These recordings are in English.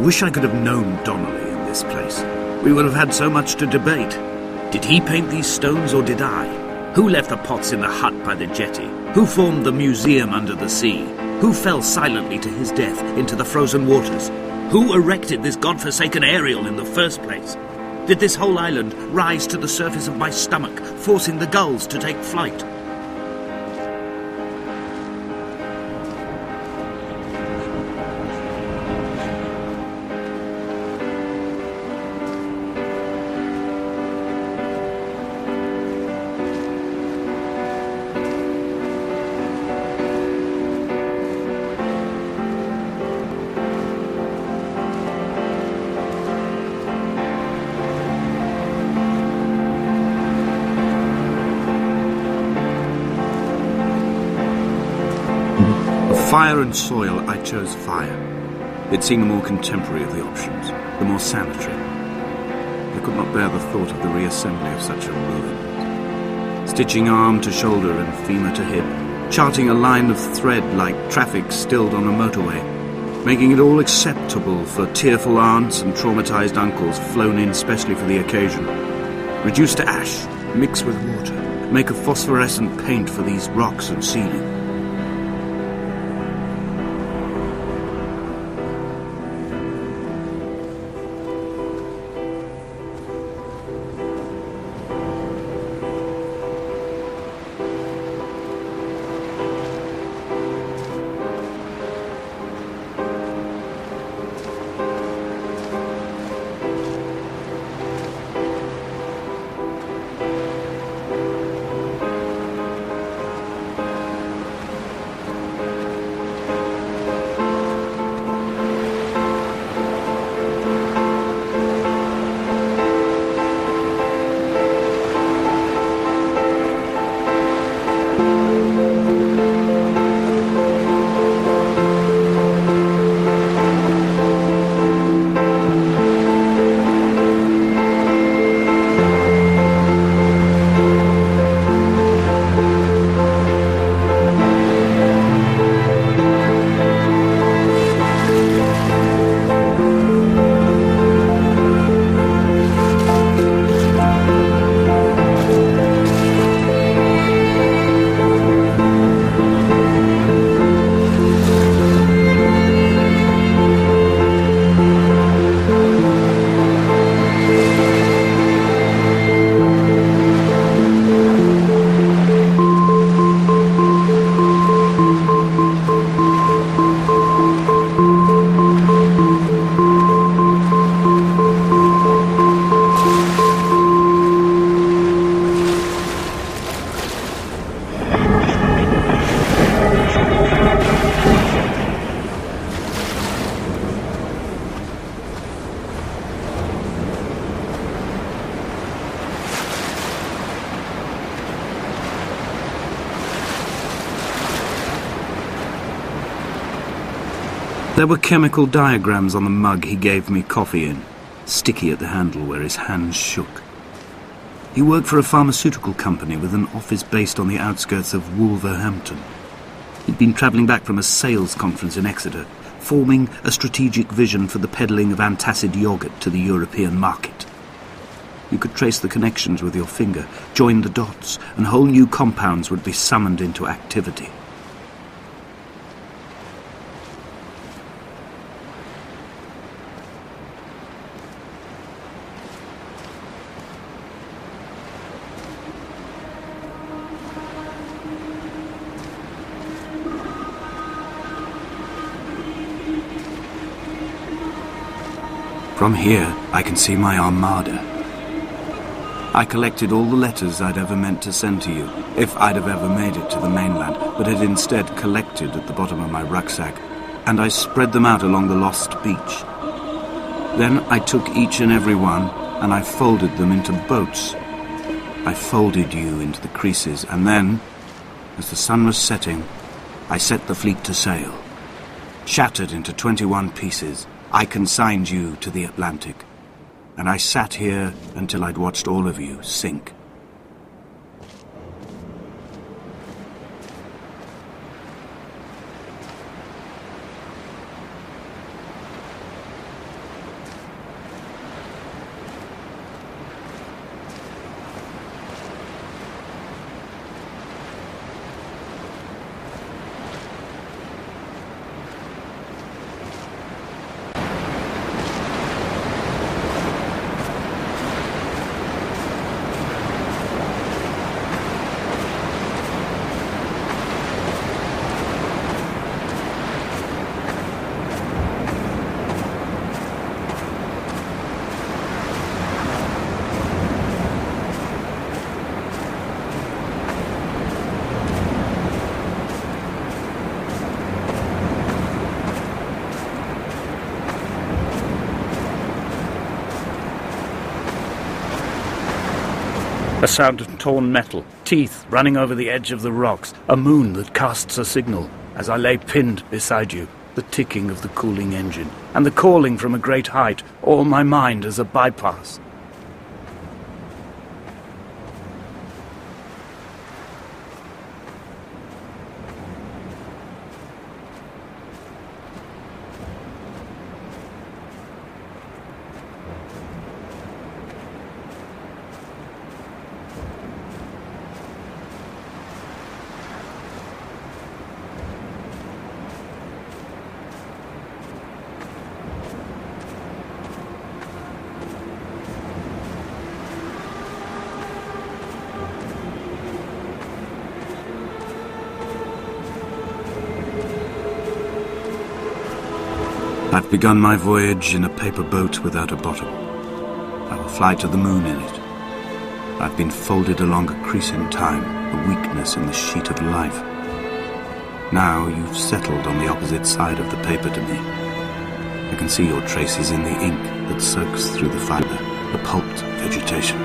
wish I could have known Donnelly in this place. We would have had so much to debate. Did he paint these stones, or did I? Who left the pots in the hut by the jetty? Who formed the museum under the sea? Who fell silently to his death into the frozen waters? Who erected this godforsaken aerial in the first place? Did this whole island rise to the surface of my stomach, forcing the gulls to take flight? Fire and soil, I chose fire. It seemed the more contemporary of the options, the more sanitary. I could not bear the thought of the reassembly of such a ruin. Stitching arm to shoulder and femur to hip, charting a line of thread like traffic stilled on a motorway, making it all acceptable for tearful aunts and traumatized uncles flown in specially for the occasion. Reduce to ash, mix with water, make a phosphorescent paint for these rocks and ceiling. There were chemical diagrams on the mug he gave me coffee in, sticky at the handle where his hands shook. He worked for a pharmaceutical company with an office based on the outskirts of Wolverhampton. He'd been travelling back from a sales conference in Exeter, forming a strategic vision for the peddling of antacid yogurt to the European market. You could trace the connections with your finger, join the dots, and whole new compounds would be summoned into activity. From here, I can see my armada. I collected all the letters I'd ever meant to send to you, if I'd have ever made it to the mainland, but had instead collected at the bottom of my rucksack, and I spread them out along the lost beach. Then I took each and every one, and I folded them into boats. I folded you into the creases, and then, as the sun was setting, I set the fleet to sail. Shattered into 21 pieces, I consigned you to the Atlantic, and I sat here until I'd watched all of you sink. A sound of torn metal, teeth running over the edge of the rocks, a moon that casts a signal as I lay pinned beside you, the ticking of the cooling engine, and the calling from a great height, all my mind as a bypass. I've begun my voyage in a paper boat without a bottom. I will fly to the moon in it. I've been folded along a crease in time, a weakness in the sheet of life. Now you've settled on the opposite side of the paper to me. I can see your traces in the ink that soaks through the fibre, the pulped vegetation.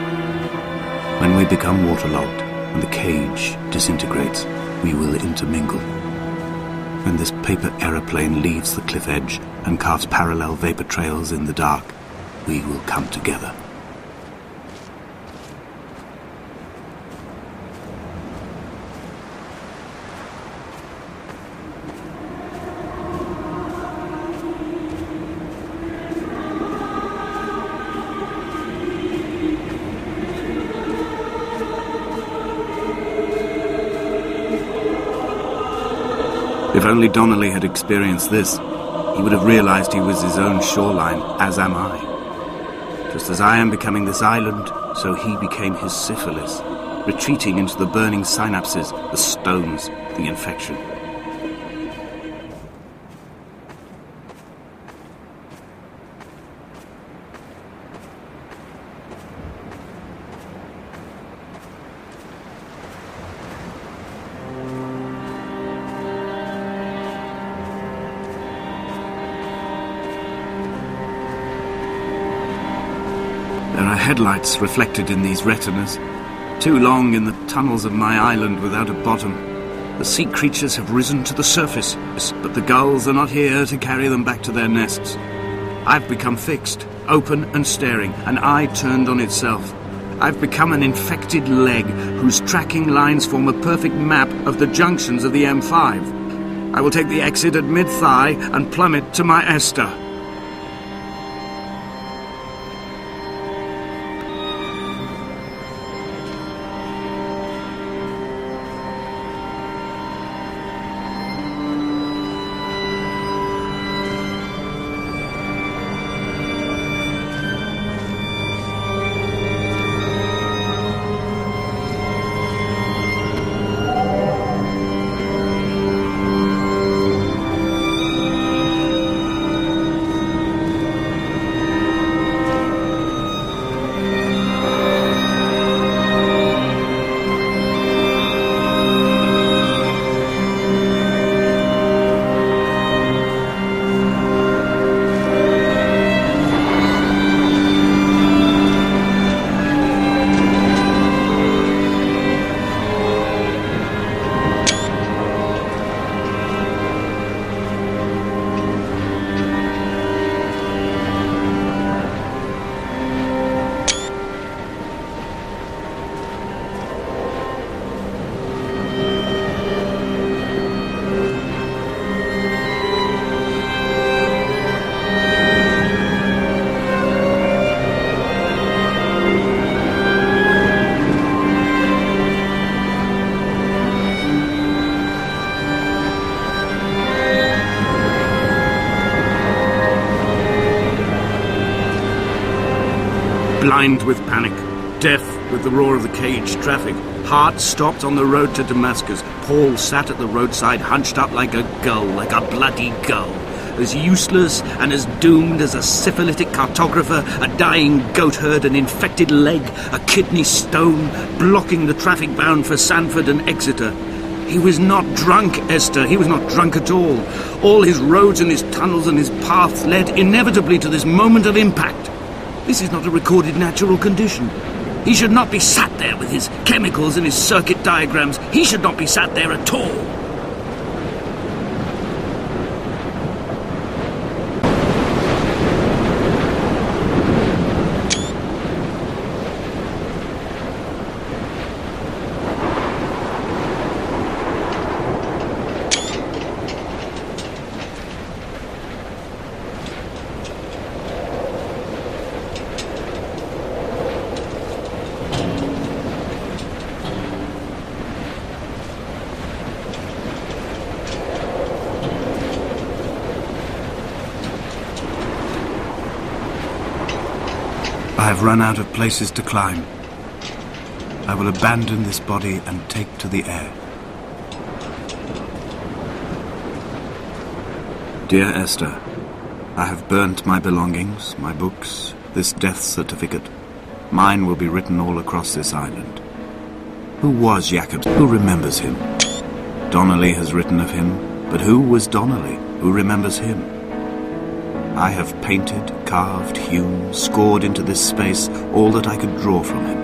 When we become waterlogged and the cage disintegrates, we will intermingle. When this paper aeroplane leaves the cliff edge and carves parallel vapor trails in the dark, we will come together. If only Donnelly had experienced this, he would have realized he was his own shoreline, as am I. Just as I am becoming this island, so he became his syphilis, retreating into the burning synapses, the stones, the infection. There are headlights reflected in these retinas, too long in the tunnels of my island without a bottom. The sea creatures have risen to the surface, but the gulls are not here to carry them back to their nests. I've become fixed, open and staring, an eye turned on itself. I've become an infected leg whose tracking lines form a perfect map of the junctions of the M5. I will take the exit at mid-thigh and plummet to my Esther. Blind with panic, deaf with the roar of the caged traffic, heart stopped on the road to Damascus, Paul sat at the roadside hunched up like a gull, like a bloody gull, as useless and as doomed as a syphilitic cartographer, a dying goat herd, an infected leg, a kidney stone, blocking the traffic bound for Sanford and Exeter. He was not drunk, Esther. He was not drunk at all. All his roads and his tunnels and his paths led inevitably to this moment of impact. This is not a recorded natural condition. He should not be sat there with his chemicals and his circuit diagrams. He should not be sat there at all. I have run out of places to climb. I will abandon this body and take to the air. Dear Esther, I have burnt my belongings, my books, this death certificate. Mine will be written all across this island. Who was Jacobs? Who remembers him? Donnelly has written of him, but who was Donnelly? Who remembers him? I have painted, carved, hewn, scored into this space all that I could draw from him.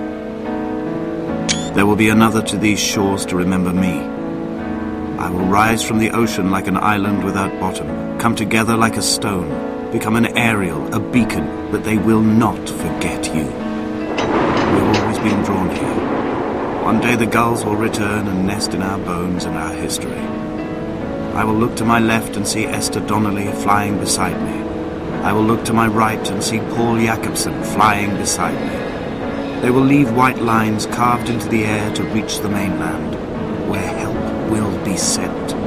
There will be another to these shores to remember me. I will rise from the ocean like an island without bottom, come together like a stone, become an aerial, a beacon, but they will not forget you. We have always been drawn here. One day the gulls will return and nest in our bones and our history. I will look to my left and see Esther Donnelly flying beside me. I will look to my right and see Paul Jacobsen flying beside me. They will leave white lines carved into the air to reach the mainland, where help will be sent.